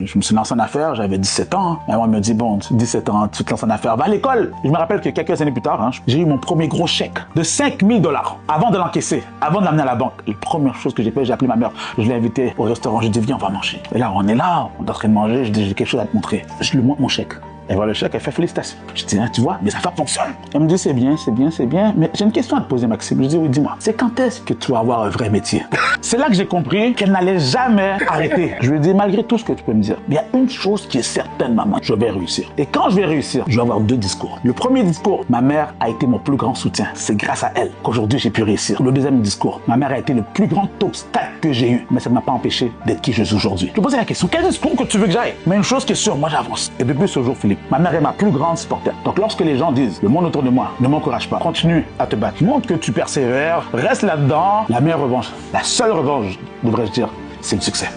Je me suis lancé en affaires, j'avais 17 ans. Et on me dit, bon, 17 ans, tu te lances en affaires, va à l'école. Je me rappelle que quelques années plus tard, j'ai eu mon premier gros chèque de 5 000 $. Avant de l'encaisser, avant de l'amener à la banque, la première chose que j'ai fait, j'ai appelé ma mère. Je l'ai invitée au restaurant, je lui ai dit, viens, on va manger. Et là, on est là, on est en train de manger, je dis, j'ai quelque chose à te montrer. Je lui montre mon chèque. Elle voit le chèque, elle fait félicitations. Je dis, tu vois, mes affaires fonctionnent. Elle me dit, c'est bien, mais j'ai une question à te poser, Maxime. Je dis, oui, dis-moi, c'est quand est-ce que tu vas avoir un vrai métier? C'est là que j'ai compris qu'elle n'allait jamais arrêter. Je lui ai dit, malgré tout ce que tu peux me dire, il y a une chose qui est certaine, maman, je vais réussir. Et quand je vais réussir, je vais avoir 2 discours. Le premier discours, ma mère a été mon plus grand soutien. C'est grâce à elle qu'aujourd'hui j'ai pu réussir. Le deuxième discours, ma mère a été le plus grand obstacle que j'ai eu, mais ça ne m'a pas empêché d'être qui je suis aujourd'hui. Je me posais la question, quel discours que tu veux que j'aille? Mais une chose qui est sûre, moi j'avance. Et depuis ce jour, Philippe, ma mère est ma plus grande supporter. Donc lorsque les gens disent, le monde autour de moi ne m'encourage pas, continue à te battre. Montre que tu persévères, reste là-dedans. La meilleure revanche, la seule revanche, devrais-je dire, c'est le succès.